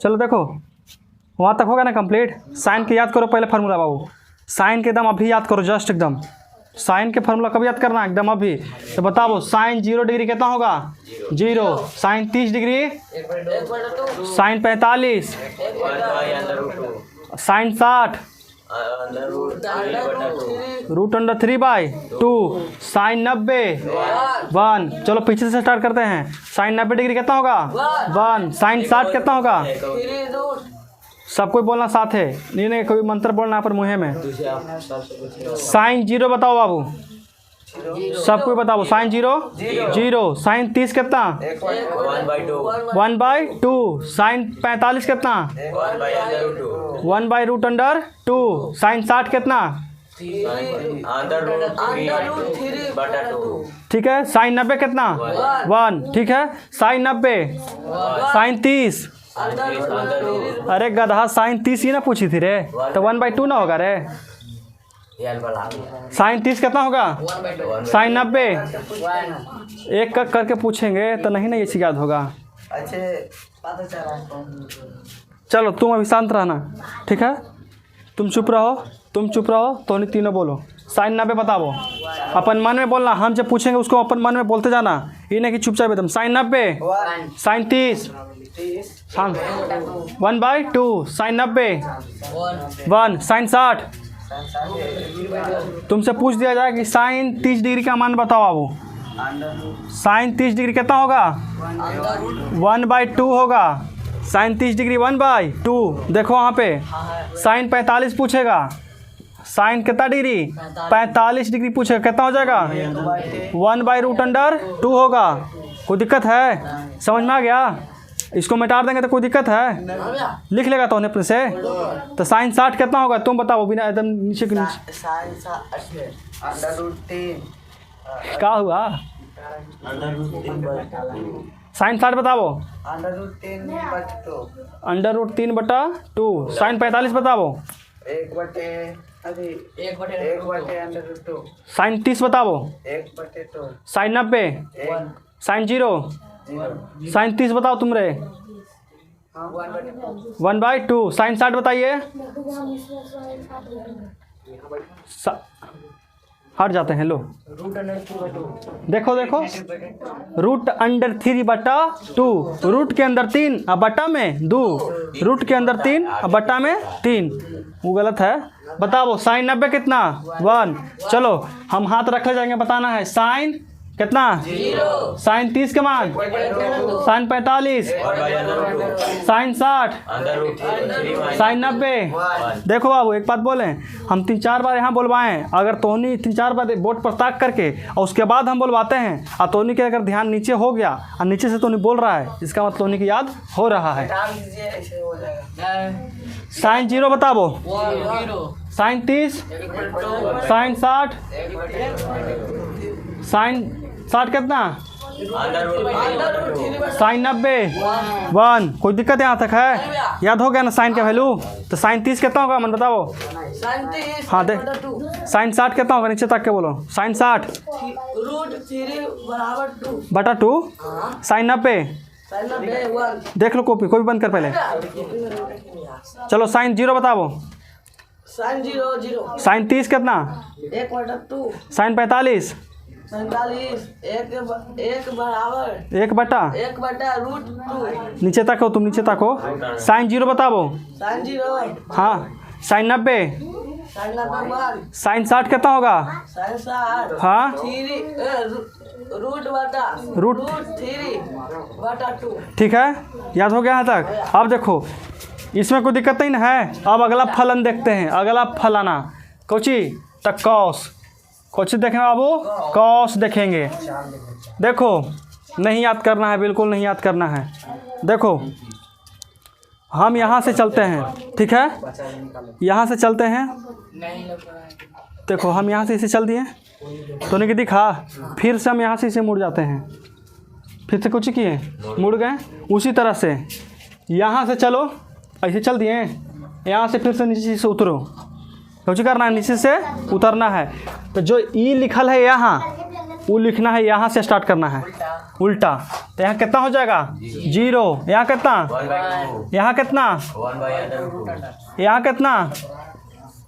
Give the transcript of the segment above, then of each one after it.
चलो देखो वहाँ तक होगा ना कंप्लीट। साइन के याद करो पहले फार्मूला बाबू, साइन के एकदम अभी याद करो, जस्ट एकदम साइन के फार्मूला कब याद करना है, एकदम अभी। तो बताओ साइन 0 डिग्री कितना होगा 0, sine 30 degree, sine 45, sine 60, √3/2, sine 90, 1। चलो पीछे से स्टार्ट करते हैं। साइन 90 डिग्री कितना होगा 1, साइन 60 कितना होगा, सब कोई बोलना साथ है, नहीं कोई मंत्र बोलना पर मुँह में। साइन 0 बताओ बाबू, सब कोई बताओ। साइन 0, साइन 30 कितना 1/2, साइन 45 कितना 1/√2, साइन 60 कितना, ठीक है। साइन 90 कितना 1, ठीक है। साइन 90, साइन 30, अरे गधा साइन 30 ही ना पूछी थी रे, तो 1/2 ना होगा रे। साइन 30 कितना होगा, साइन 90, एक करके पूछेंगे तो नहीं ये चीज़ याद होगा। चलो तुम अभी शांत रहना, ठीक है। तुम चुप रहो, तो नहीं तीनों बोलो। साइन 90 बताओ, अपन मन में बोलना, हम जब पूछेंगे उसको अपन मन में बोलते जाना, ये नहीं कि चुपचाप एकदम। Sine 90, sine 30, 1/2, sine 90, 1, sine 60। तुमसे पूछ दिया जाए कि साइन 30 डिग्री का मान बताओ बाबू, साइन 30 डिग्री कितना होगा 1/2 होगा, साइन 30 डिग्री 1/2। देखो वहाँ पे साइन 45 पूछेगा, साइन कितना डिग्री 45 डिग्री पूछेगा, कितना हो जाएगा 1/√2 होगा। कोई दिक्कत है, समझ में आ गया? इसको मिटा देंगे तो कोई दिक्कत है, लिख लेगा तो अपने से। तो साइन 60 कितना होगा तुम बताओ, बिना एकदम नीचे के नीचे। क्या हुआ, साइन 60 बताओ, √3/2। साइन 45 बताओ, 1/2। साइन 30 बताओ, 1/2। साइन 90, साइन 0, साइन 30 बताओ तुम रे, 1/2। साइन 60 बताइए, हट जाते हैं लो। देखो √3/2, रूट के अंदर 3 और बटा में 2, रूट के अंदर 3 और बटा में 3, वो गलत है। बताओ साइन 90 कितना 1। चलो हम हाथ रख ले जाएंगे, बताना है साइन कितना 0, साइन 30 के मान, साइन 45, साइन 60, साइन 90। देखो बाबू एक बात बोलें, हम 3-4 बार यहाँ बोलवाएं, अगर तोनी 3-4 बार बोर्ड पर ताक करके और उसके बाद हम बोलवाते हैं और तोनी के अगर ध्यान नीचे हो गया और नीचे से तोनी बोल रहा है, इसका मतलब तोनी की याद हो रहा है। साइन 0 बताओ, साइन 30, साइन 60, साइन 60 कितना, साइन 90, 1। कोई दिक्कत यहाँ तक है, याद हो गया ना साइन का वैल्यू? तो साइन 30 कितना होगा मन बताओ, हाँ देख। साइन 60 कितना होगा, नीचे तक के बोलो। साइन 60 √3/2। साइन 90 देख लो, कॉपी बंद कर पहले। चलो साइन 0 बताओ, साइन 0, साइन 30 कितना, 1/2। साइन 45, 1/√2। नीचे तक हो तुम, नीचे तक हो। साइन 0 बताओ, साइन 0, हाँ। साइन 90, साइन 90, साइन 60 कितना होगा, साइन 60, हाँ। √3/2। ठीक है, याद हो गया यहाँ तक? अब देखो इसमें कोई दिक्कत नहीं ना है। अब अगला फलन देखते हैं, अगला फलाना कोची तक कॉस, कोची देखें बाबू, कॉस देखेंगे। देखो नहीं याद करना है, बिल्कुल नहीं याद करना है। देखो हम यहाँ से चलते हैं, ठीक है, यहाँ से चलते हैं। देखो हम यहाँ से इसे चल दिए तो नहीं कि दिखा, फिर से हम यहाँ से इसे मुड़ जाते हैं, फिर से कुछ किए मुड़ गए। उसी तरह से यहाँ से चलो, ऐसे चल दिए, यहाँ से फिर से नीचे से उतरो, कुछ करना है, नीचे से उतरना है। तो जो ई लिखल है यहाँ, वो लिखना है, यहाँ से स्टार्ट करना है उल्टा। तो यहाँ कितना हो जाएगा 0। यहाँ कितना, 1/2 यहाँ कितना, 1/√2 यहाँ कितना,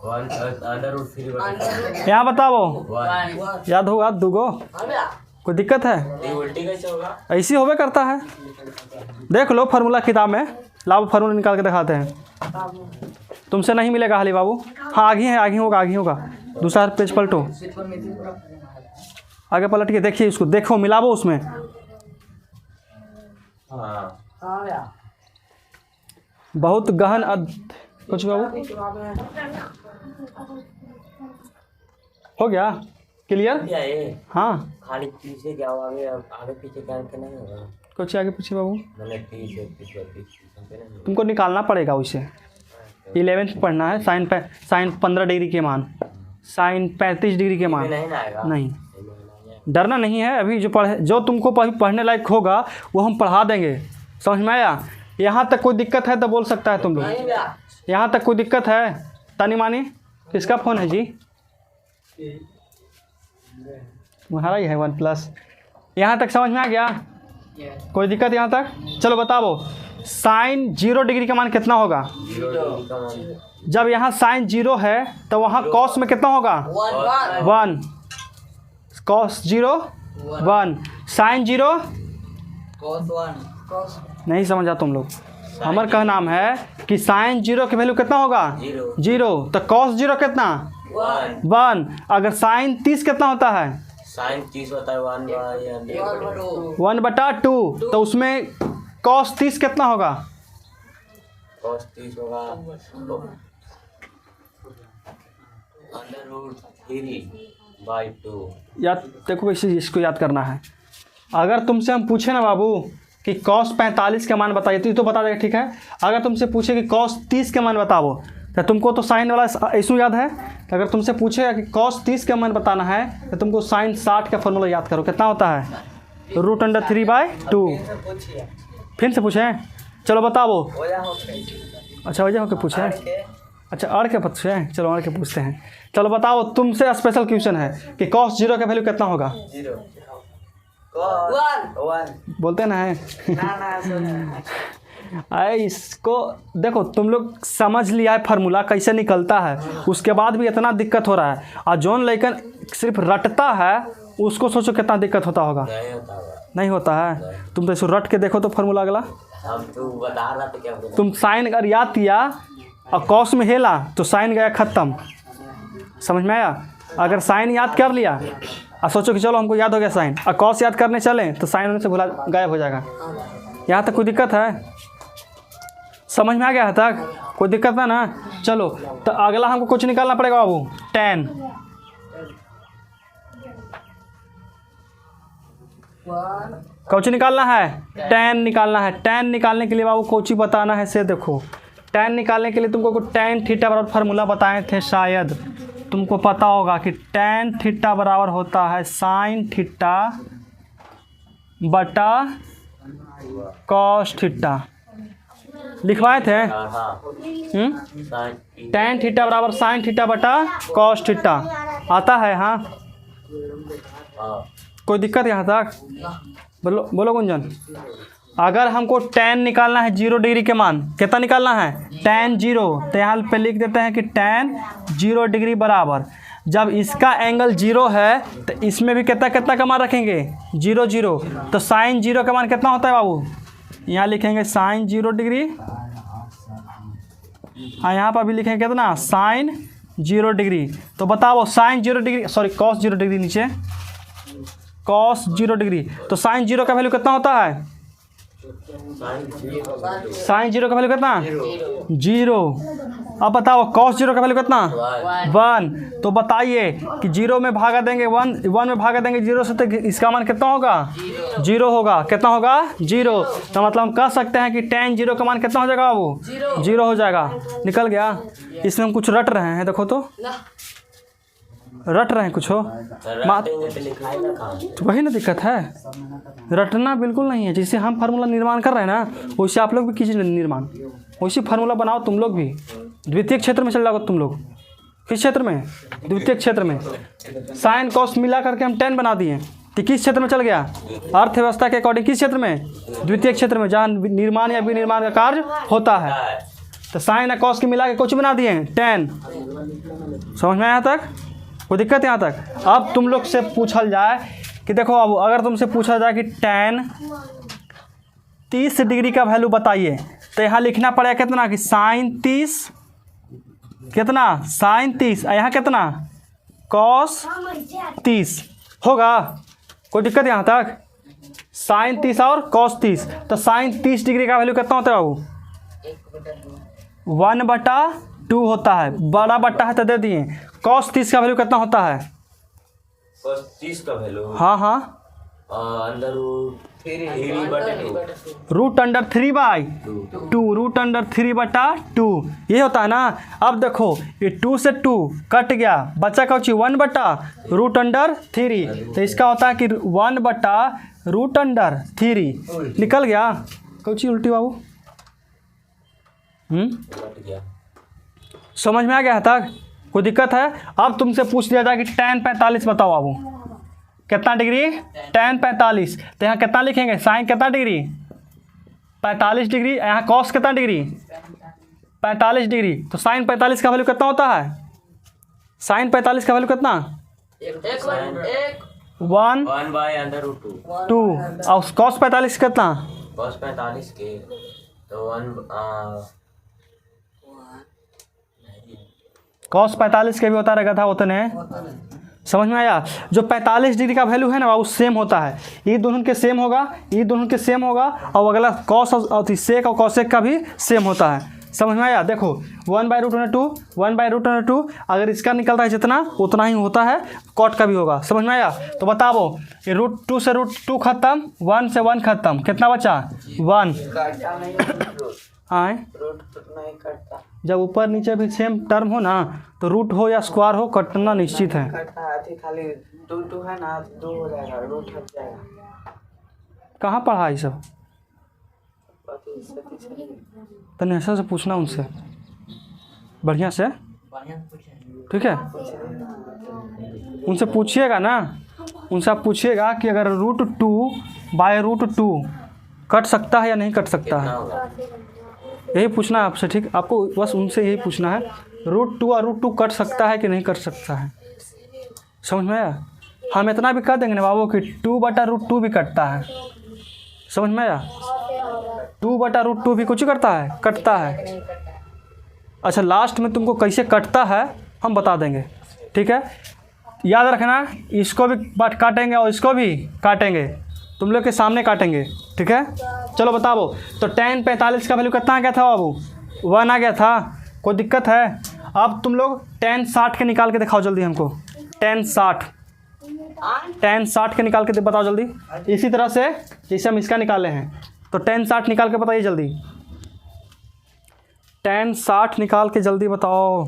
1/√3 यहाँ बताओ, 1 याद होगा दूगो, कोई दिक्कत है? ये उल्टी कैसे होगा? ऐसी होवे करता है। देख लो फार्मूला किताब में, लाओ फार्मूला निकाल के दिखाते हैं। तुमसे नहीं मिलेगा हाली बाबू। हाँ आगे है, आगे होगा, आगे होगा। दूसरा पेज पलटो, आगे पलट के देखिए इसको, देखो मिलावो उसमें। हाँ बहुत गहन कुछ बाबू हो गया क्लियर? क्या ये हाँ खाली पीछे क्या हुआ? आगे पीछे क्या के नहीं होगा? कुछ आगे पीछे बाबू, मैंने पीछे नहीं होगा। तुमको निकालना पड़ेगा उसे। 11th पढ़ना है। साइन 15 डिग्री के मान, साइन 35 डिग्री के मान। नहीं ना आएगा? नहीं, डरना नहीं है। अभी जो तुमको पढ़ने लायक होगा वो हम पढ़ा देंगे, समझ में आया? यहाँ तक कोई दिक्कत है तो बोल सकता है तुम लोग। यहाँ तक कोई दिक्कत है? तानी मानी किसका फ़ोन है जी? तुम्हारा ही है OnePlus। यहाँ तक समझ में आ गया? कोई दिक्कत यहाँ तक? चलो बताओ, साइन 0 डिग्री का मान कितना होगा? 0 डिग्री का मान जब यहाँ साइन 0 है तो वहाँ कॉस में कितना होगा? 1। कॉस 0 1, साइन 0 नहीं समझा तुम लोग। हमारा कहना नाम है कि साइन 0 की वैल्यू कितना होगा? 0। तो कॉस 0 कितना? 1। अगर साइन 30 कितना होता है? साइन 30 होता है 1/2। तो उसमें कॉस 30 कितना होगा? cos 30 होगा √3/2। याद देखो, इसी इसको याद करना है। अगर तुमसे हम पूछे ना बाबू कि कॉस 45 का मान बताइए तो ये तो बता देगा, ठीक है। अगर तुमसे पूछे कि कॉस 30 का मान बताओ तो तुमको तो साइन वाला इशू याद है। अगर तुमसे पूछेगा कि कॉस 30 का मान बताना है तो तुमको साइन 60 का फॉर्मूला याद करो, कितना होता है? √3/2। फिर से पूछें? चलो बताओ। अच्छा वजह होकर पूछे, अच्छा अड़ के पूछे, चलो अड़ के पूछते हैं। चलो बताओ, तुमसे स्पेशल क्वेश्चन है कि कॉस 0 का वैल्यू कितना होगा? 1 बोलते ना है। अरे इसको देखो, तुम लोग समझ लिया है फार्मूला कैसे निकलता है, उसके बाद भी इतना दिक्कत हो रहा है। और जौन लेकिन सिर्फ रटता है उसको सोचो कितना दिक्कत होता होगा। नहीं होता है। तुम तो इसको रट के देखो तो फार्मूला अगला। हम तो बता रहा था क्या बोला? तुम साइन अगर याद किया और कॉस में हेला तो साइन गया ख़त्म, समझ में आया? अगर साइन याद कर लिया और सोचो कि चलो हमको याद हो गया साइन, और कॉस याद करने चलें तो साइन होने से भुला गायब हो जाएगा। यहाँ तक कोई दिक्कत है? समझ में आ गया है तक? कोई दिक्कत है ना? चलो तो अगला हमको कुछ निकालना पड़ेगा बाबू, tan। कौची निकालना है? tan निकालना है। tan निकालने के लिए बाबू कौची बताना है से देखो। tan निकालने के लिए तुमको tan थीटा बराबर फार्मूला बताए थे, शायद तुमको पता होगा कि tan थीटा बराबर होता है साइन थीटा बटा कॉस थीटा। लिखवाए थे? tan थीटा बराबर साइन थीटा बटा कॉस थीटा आता है। हाँ कोई दिक्कत यहाँ तक? बोलो बोलो गुंजन। अगर हमको tan निकालना है 0 डिग्री के मान, कितना निकालना है? tan 0। तो यहाँ पे लिख देते हैं कि tan 0 डिग्री बराबर, जब इसका एंगल 0 है तो इसमें भी कितना कितना का मान रखेंगे? 0 0। तो साइन 0 का मान कितना होता है बाबू? यहाँ लिखेंगे साइन 0 डिग्री। हाँ यहाँ पर भी लिखेंगे कितना? Sine 0 degree. तो बताओ sine 0 degree, sorry cos 0 degree, नीचे कॉस 0 डिग्री। तो साइन 0 का वैल्यू कितना होता है? साइन 0 का वैल्यू कितना? 0। अब बताओ कॉस 0 का वैल्यू कितना? 1। तो बताइए कि 0 में भागा देंगे 1 में भागा देंगे 0 से, तो इसका मान कितना होगा? 0 होगा। कितना होगा? 0। तो मतलब हम कह सकते हैं कि tan 0 का मान कितना हो जाएगा वो? 0 हो जाएगा। निकल गया। इसमें हम कुछ रट रहे हैं, देखो तो रट रहे हैं कुछ हो तो वही ना दिक्कत है। रटना बिल्कुल नहीं है। जैसे हम फार्मूला निर्माण कर रहे हैं ना, वैसे आप लोग भी कीजिए निर्माण, वैसे फार्मूला बनाओ तुम लोग भी। द्वितीय क्षेत्र में चल जाओ तुम लोग। किस क्षेत्र में? द्वितीय क्षेत्र में। साइन कॉस मिला करके हम tan बना दिए, तो किस क्षेत्र में चल गया? अर्थव्यवस्था के अकॉर्डिंग किस क्षेत्र में? द्वितीय क्षेत्र में, जहाँ निर्माण या विनिर्माण का कार्य होता है। तो साइन और कॉस के मिला के कुछ बना दिए हैं tan। समझ में आया तक? कोई दिक्कत यहाँ तक? अब तुम लोग से पूछल जाए कि देखो, अब अगर तुमसे पूछा जाए कि tan 30 डिग्री का वैल्यू बताइए, तो यहाँ लिखना पड़ेगा कितना कि साइन 30, कितना साइन 30, यहाँ कितना कॉस 30 होगा। कोई दिक्कत यहाँ तक? साइन 30 और कॉस 30, तो साइन 30 डिग्री का वैल्यू कितना होता है बाबू? 1/2 होता है। बड़ा बट्टा है तो दे दिए। कॉस 30 का वैल्यू कितना होता है? कॉस 30 का वैल्यू हाँ हाँ, under root 3/2 root under 3/2, root under 3/2 ये होता है ना। अब देखो ये 2 से 2 कट गया, बच्चा का 1/रूट अंडर 3, तो इसका होता है कि 1/रूट अंडर 3 निकल गया। कौची उल्टी बाबू? कट गया। समझ में आ गया तक? कोई दिक्कत है? अब तुमसे पूछ लिया जाए कि tan 45 बताओ बाबू, कितना डिग्री? tan 45, तो यहाँ कितना लिखेंगे? साइन कितना डिग्री? 45 डिग्री। यहाँ कॉस कितना डिग्री? 45 डिग्री। तो साइन 45 का वैल्यू कितना होता है? साइन 45 का वैल्यू कितना? 1/√2। और कॉस 45 कितना? कॉस 45 के तो कॉस 45 के भी होता रहेगा था उतने। समझ में आया? जो 45 डिग्री का वैल्यू है ना वो सेम होता है, ये दोनों के सेम होगा, ये दोनों के सेम होगा, और अगला कॉस और सेक और कॉसेक का भी सेम होता है। समझ में आया? देखो 1/√2 अगर इसका निकलता है जितना उतना ही होता है, कॉट का भी होगा। समझ में आया? तो बताओ ये √2 से √2 खत्म, 1 से 1 खत्म, कितना बचा? 1। आए नहीं कटता, जब ऊपर नीचे भी सेम टर्म हो ना, तो रूट हो या स्क्वायर हो, कटना निश्चित है। कटता है। खाली 2 है ना, 2 हो जाएगा, रूट हट जाएगा। कहाँ पढ़ा ये सब? तने ऐसा से पूछना उनसे बढ़िया से, ठीक है? उनसे पूछिएगा ना, उनसे आप पूछिएगा कि अगर √2/√2 कट सकता है या नहीं कट सकता है, यही पूछना है आपसे। ठीक, आपको बस उनसे यही पूछना है, √2 और √2 कट सकता है कि नहीं कट सकता है। समझ में आया? हम इतना भी कर देंगे ना बाबू कि 2/√2 भी कटता है। समझ में आया? 2/√2 भी कुछ करता है, कटता है। अच्छा, लास्ट में तुमको कैसे कटता है हम बता देंगे, ठीक है? याद रखना, इसको भी काटेंगे और इसको भी काटेंगे, तुम लोग के सामने काटेंगे, ठीक है? चलो बताओ, तो tan 45 का वैल्यू कितना आ गया था बाबू? 1 आ गया था। कोई दिक्कत है? अब तुम लोग tan 60 के निकाल के दिखाओ जल्दी हमको। tan 60 के निकाल के बताओ जल्दी, इसी तरह से जैसे हम इसका निकाले हैं। तो tan 60 निकाल के बताइए जल्दी, tan 60 निकाल के जल्दी बताओ।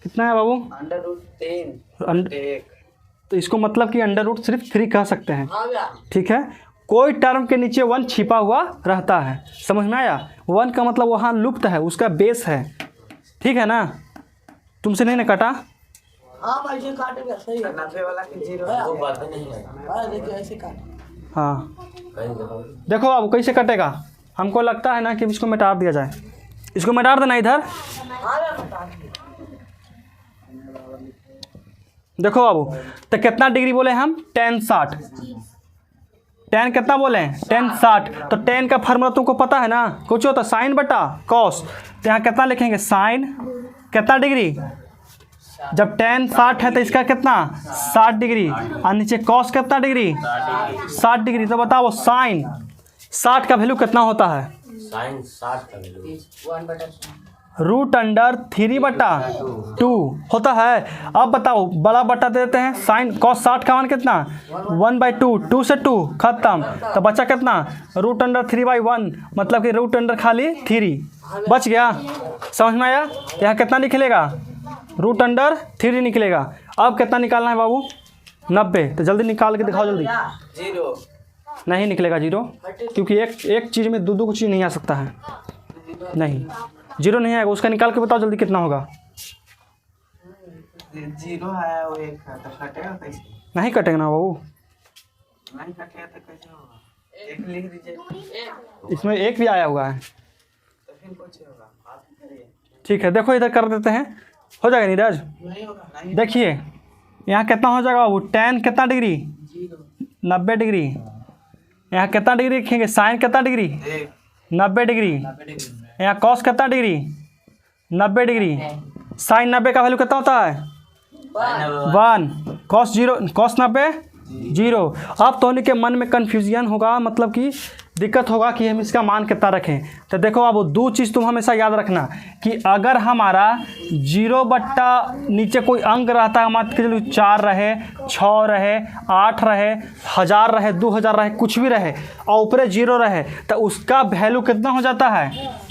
कितना है बाबू? √3 तो इसको मतलब कि अंडर रूट सिर्फ 3 कह सकते हैं, ठीक है? कोई टर्म के नीचे 1 छिपा हुआ रहता है। समझ में आया? 1 का मतलब वहाँ लुप्त है, उसका बेस है, ठीक है ना? तुमसे नहीं ना कटा? हाँ भाई जी काटेगा, सही है। 90 वाला की 0 है, वो बात नहीं है। देखिए ऐसे काट। हाँ कहीं देखो देखो अब कैसे कटेगा। हमको लगता है ना कि इसको मिटा दिया जाए, इसको मिटा देना इधर। देखो बाबू, तो कितना डिग्री बोले हम? tan 60। tan कितना बोले? tan 60। तो tan का फार्मूला तुमको पता है ना, कुछ होता साइन बटा कॉस। तो यहाँ कितना लिखेंगे? साइन कितना डिग्री? जब tan 60 है तो इसका कितना? 60 डिग्री, और नीचे कॉस कितना डिग्री? 60 डिग्री। तो बताओ साइन 60 का वैल्यू कितना होता है? साइन 60 का वैल्यू √3/2 होता है। अब बताओ, बड़ा बट्टा दे देते हैं, साइन कॉस 60 का मान कितना? 1/2, 2 से 2 खत्म, तो बचा कितना? √3/1, मतलब कि √ खाली 3 बच गया। समझ में आया? यहाँ कितना निकलेगा? √3 निकलेगा। अब कितना निकालना है बाबू? 90। तो जल्दी निकाल के दिखाओ जल्दी। 0 नहीं निकलेगा 0, क्योंकि एक चीज़ में दो चीज़ नहीं आ सकता है। नहीं, 0 नहीं आएगा। उसका निकाल के बताओ जल्दी कितना होगा। जीरो है वो एक है तो कटेगा कैसे? नहीं कटेगा ना बाबू, नहीं कटेगा तो कैसे होगा? एक लिख दीजिए। इसमें एक भी आया हुआ है। तो फिर कुछ होगा, आप करिए। ठीक है, देखो इधर कर देते हैं, हो जाएगा नीरज। नहीं होगा, नहीं। देखिए यहाँ कितना हो जाएगा बाबू, tan कितना डिग्री, जीरो 90 डिग्री। यहाँ कितना डिग्री लिखेंगे, साइन कितना डिग्री, एक 90 डिग्री। 90 डिग्री। यहाँ कॉस कितना डिग्री, 90 डिग्री। साइन 90 का वैल्यू कितना होता है, 1। Cos 0, cos 90 0। अब तो उनके मन में कन्फ्यूजन होगा, मतलब कि दिक्कत होगा कि हम इसका मान कितना रखें। तो देखो अब 2 चीज़ तुम हमेशा याद रखना कि अगर हमारा 0 नीचे कोई अंक रहता है, मान के चलो 4 रहे, 6 रहे, 8 रहे, 1000 रहे, 2000 रहे, कुछ भी रहे और ऊपर 0 रहे, तो उसका वैल्यू कितना हो जाता है,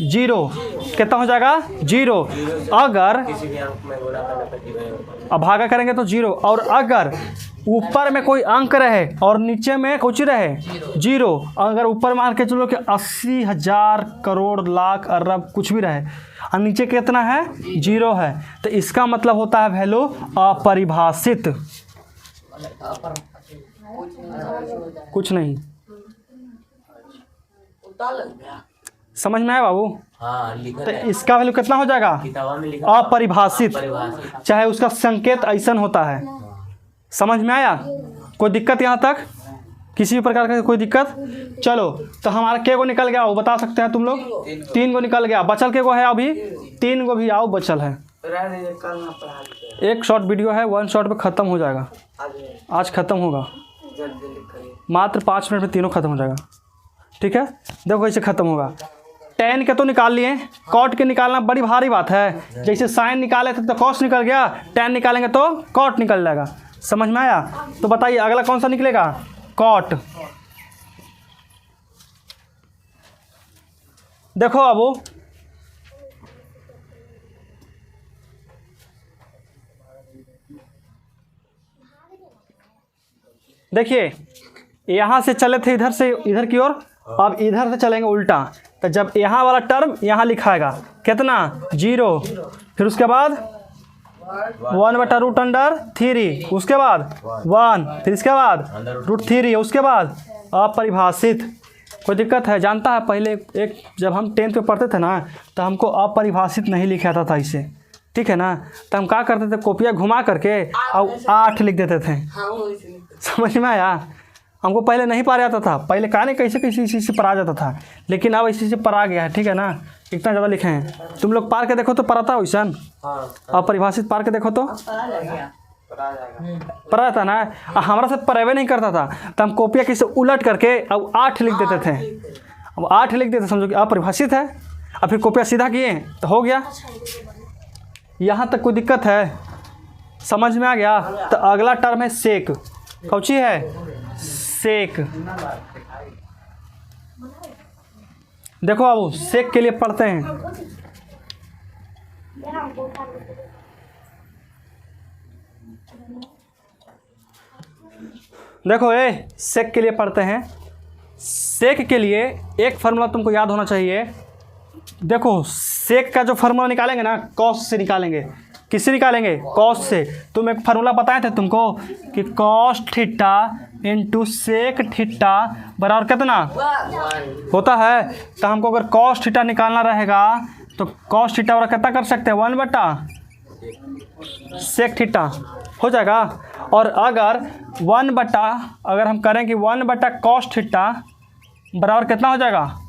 0। कितना हो जाएगा, 0। अगर किसी भी अंक में गुणा करने पर जीरो होगा। अब भागा करेंगे तो 0। और अगर ऊपर में कोई अंक रहे और नीचे में कुछ रहे, 0। अगर ऊपर मान के चलो कि 80,000 करोड़ लाख अरब कुछ भी रहे और नीचे कितना है, 0 है, तो इसका मतलब होता है वैल्यू अपरिभाषित। कुछ नहीं, समझ में आया बाबू। हाँ लिखा तो है इसका वैल्यू कितना हो जाएगा, किताबा में लिखा अपरिभाषित। परिभाषित। चाहे उसका संकेत ऐसा होता है। समझ में आया, कोई दिक्कत यहाँ तक, किसी भी प्रकार का कोई दिक्कत। चलो तो हमारा के गो निकल गया वो बता सकते हैं तुम लोग, 3 गो निकल गया, बचल के गो है अभी, 3 गो भी आओ बचल है। रह दीजिए, कल ना पढ़ा दीजिए। एक शॉर्ट वीडियो है, 1 शॉट में ख़त्म हो जाएगा, आज ख़त्म होगा, जल्दी लिख करिए। मात्र 5 मिनट में तीनों ख़त्म हो जाएगा। ठीक है, देखो कैसे ख़त्म होगा। tan के तो निकाल लिए, cot के निकालना बड़ी भारी बात है। जैसे साइन निकाले थे तो cos निकल गया, tan निकालेंगे तो cot निकल जाएगा। समझ में आया। तो बताइए अगला कौन सा निकलेगा, cot। देखो अब देखिए, यहाँ से चले थे इधर से इधर की ओर, अब इधर से चलेंगे उल्टा। तो जब यहाँ वाला टर्म यहाँ लिखाएगा कितना, 0, फिर उसके बाद 1/√3, उसके बाद 1, फिर इसके बाद √3, उसके बाद अपरिभाषित। कोई दिक्कत है, जानता है पहले एक जब हम 10th में पढ़ते थे ना तो हमको अपरिभाषित नहीं लिखा था इसे, ठीक है ना। तो हम क्या करते थे, कॉपियाँ घुमा करके और 8 लिख देते थे। समझ में आया। हमको पहले नहीं पढ़ा जाता था, पहले कहा नहीं कैसे कैसे इसी से पढ़ा जाता था, लेकिन अब इसी से पढ़ा गया है, ठीक है ना। इतना ज़्यादा लिखे हैं, तुम लोग पढ़ के देखो तो पढ़ा था वैसन, अपरिभाषित पढ़ के देखो तो पढ़ा था ना। हमारा से पढ़ावे नहीं करता था तो हम कॉपियाँ किसे उलट करके अब 8 लिख देते थे। अब 8 लिख देते, समझो कि अपरिभाषित है, और फिर कॉपियाँ सीधा किए तो हो गया। यहाँ तक कोई दिक्कत है, समझ में आ गया। तो अगला टर्म है सेक। कौची है, सेक। देखो अब सेक के लिए पढ़ते हैं। देखो सेक के लिए पढ़ते हैं। सेक के लिए एक फार्मूला तुमको याद होना चाहिए। देखो सेक का जो फार्मूला निकालेंगे ना, कॉस से निकालेंगे। किससे निकालेंगे, कॉस से। तुम एक फार्मूला बताए थे तुमको कि cos theta into sec theta बराबर कितना होता है। तो हमको अगर कॉस थीटा निकालना रहेगा तो कॉस थीटा बराबर कितना कर सकते हैं, 1/सेक थीटा हो जाएगा। और अगर 1/ अगर हम करें कि 1/कॉस थीटा बराबर कितना हो जाएगा,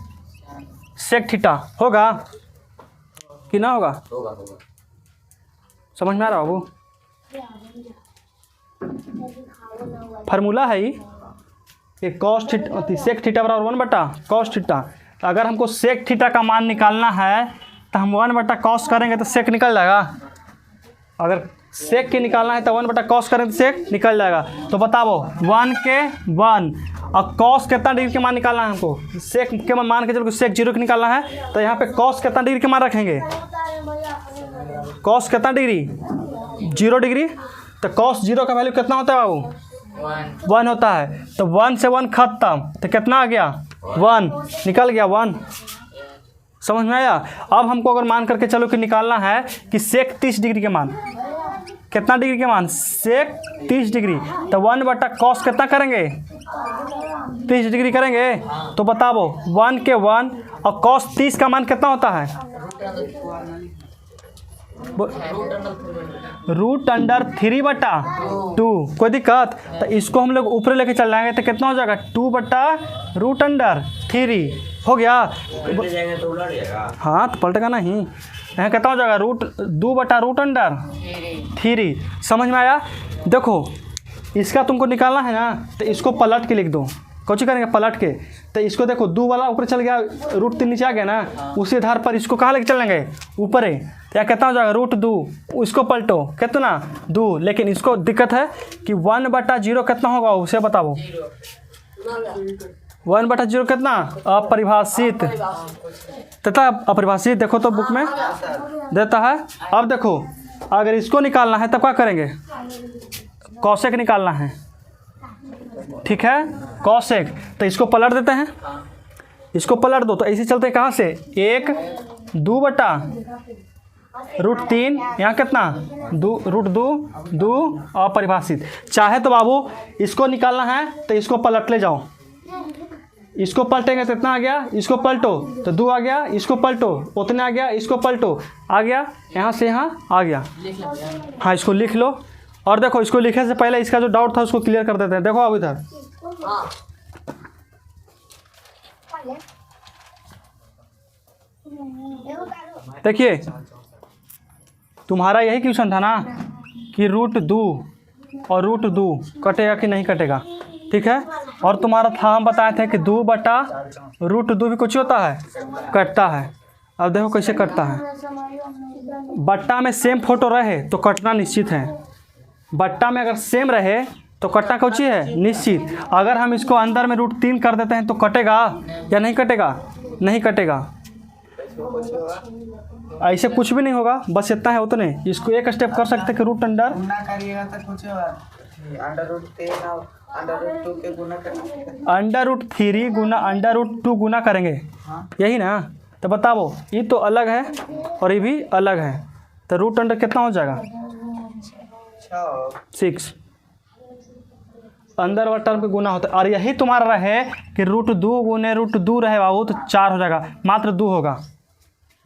सेक थीटा होगा कि ना होगा, समझ में आ रहा बाबू। फार्मूला है ये कॉस थीटा, सेक थीटा बराबर 1/कॉस थीटा। अगर हमको सेक थीटा का मान निकालना है तो हम 1/कॉस करेंगे तो सेक निकल जाएगा। अगर सेक के निकालना है तो 1/कॉस करेंगे तो सेक निकल जाएगा। तो बताओ 1 के 1 और कॉस कितना डिग्री के मान निकालना है हमको, सेक के मान के चलो सेक 0 के निकालना है। तो यहाँ पे कॉस कितना डिग्री के मान रखेंगे, कॉस कितना डिग्री, 0 डिग्री। तो कॉस 0 का वैल्यू कितना होता है बाबू, 1 होता है। तो 1 से 1 खत्म, तो कितना आ गया, 1 निकल गया 1। समझ में आया। अब हमको अगर मान करके चलो कि निकालना है कि सेक 30 डिग्री के मान, कितना डिग्री के मान सेक 30 डिग्री, तो 1/cos कितना करेंगे 30 डिग्री करेंगे। तो बताओ 1 के 1 और cos 30 का मान कितना होता है √3/2। कोई दिक्कत? तो इसको हम लोग ऊपर लेके चल जाएंगे तो कितना हो जाएगा 2/√3 हो गया। उलट जाएगा तो उलट जाएगा। हाँ तो पलटेगा नहीं, यहाँ कितना हो जाएगा √2/√3। समझ में आया? देखो इसका तुमको निकालना है ना, तो इसको पलट के लिख दो। कौन करेंगे पलट के, तो इसको देखो 2 वाला ऊपर चल गया, √3 नीचे आ गया ना, उसी आधार पर इसको कहाँ लेके चलेंगे ऊपर है, तो यहाँ कितना हो जाएगा √2। इसको पलटो कितना 2, लेकिन इसको दिक्कत है कि 1/0 कितना होगा उसे बताओ। 1/0 कितना अपरिभाषित तथा अपरिभाषित, देखो तो बुक में देता है। अब देखो अगर इसको निकालना है तब क्या करेंगे, कौशिक निकालना है, ठीक है कौशिक। तो इसको पलट देते हैं, इसको पलट दो, तो ऐसे चलते कहाँ से 1 2/√3, यहाँ कितना 2 अपरिभाषित। चाहे तो बाबू इसको निकालना है तो इसको पलट ले जाओ, इसको पलटेंगे तो इतना आ गया, इसको पलटो तो 2 आ गया, इसको पलटो उतना आ गया, इसको पलटो आ गया, यहाँ से यहाँ आ गया। हाँ इसको लिख लो। और देखो इसको लिखने से पहले इसका जो डाउट था उसको क्लियर कर देते हैं। देखो अब इधर देखिए तुम्हारा यही क्वेश्चन था ना कि √2 और √2 कटेगा कि नहीं कटेगा, ठीक है। और तुम्हारा था हम बताए थे कि 2/√2 भी कुछ होता है, कटता है। अब देखो कैसे कटता है। बट्टा में सेम फोटो रहे तो कटना निश्चित है, बट्टा में अगर सेम रहे तो कटना कौची है निश्चित। अगर हम इसको अंदर में √3 कर देते हैं तो कटेगा या नहीं कटेगा, नहीं कटेगा। ऐसे कुछ भी नहीं होगा, बस इतना है उतने। इसको एक स्टेप कर सकते कि √अंडर गुना करिएगा तो कुछ √3 और √2 के गुना करेंगे, √3 गुना √2 गुना करेंगे, यही ना। तो बताओ ये तो अलग है और ये भी अलग है, तो √अंडर कितना हो जाएगा 6। अंदर वाला टर्म पे गुना होता है। और यही तुम्हारा रहे कि √2 गुने √2 रहे बाबू तो 4 हो जाएगा, मात्र 2 होगा।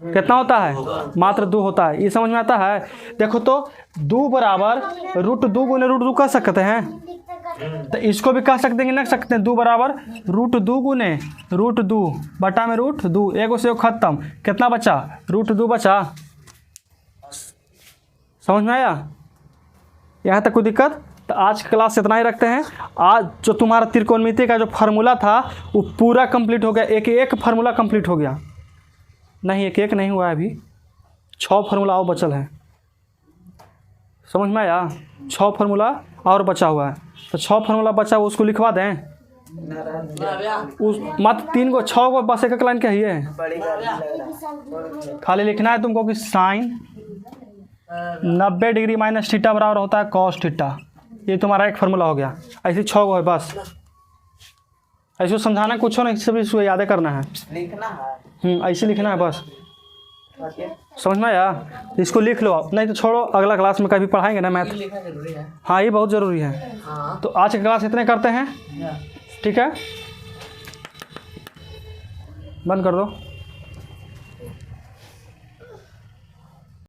कितना होता है मात्र 2 होता है। ये समझ में आता है? देखो तो 2 बराबर √2 गुने √2 कह सकते हैं, तो इसको भी कह सकते हैं कि नहीं सकते हैं। 2 बराबर √2 गुने √2 बटा में √2, एगो से खत्म, कितना बचा √2 बचा। समझ में आया? यहाँ तक कोई दिक्कत? तो आज की क्लास इतना ही रखते हैं। आज जो तुम्हारा त्रिकोणमिति का जो फार्मूला था वो पूरा कंप्लीट हो गया, एक फार्मूला कंप्लीट हो गया। नहीं एक नहीं हुआ है, अभी 6 फार्मूला और बचल है। समझ में आया? 6 फार्मूला और बचा हुआ है, तो 6 फार्मूला बचा हुआ उसको लिखवा दें। उस मात्र 3 गो 6 गो बस एक लाइन क्या है, खाली लिखना है तुमको कि साइन 90 डिग्री माइनस थीटा बराबर होता है cos थीटा। ये तुम्हारा एक फार्मूला हो गया। ऐसे 6 गो है बस, ऐसे समझाना कुछ हो नहीं, सब इसको याद करना है, लिखना है, ऐसे लिखना है बस। समझ में आया? इसको लिख लो, नहीं तो छोड़ो, अगला क्लास में कभी पढ़ाएंगे ना मैथ। हाँ ये बहुत ज़रूरी है। तो आज की क्लास इतने करते हैं, ठीक है, बंद कर दो।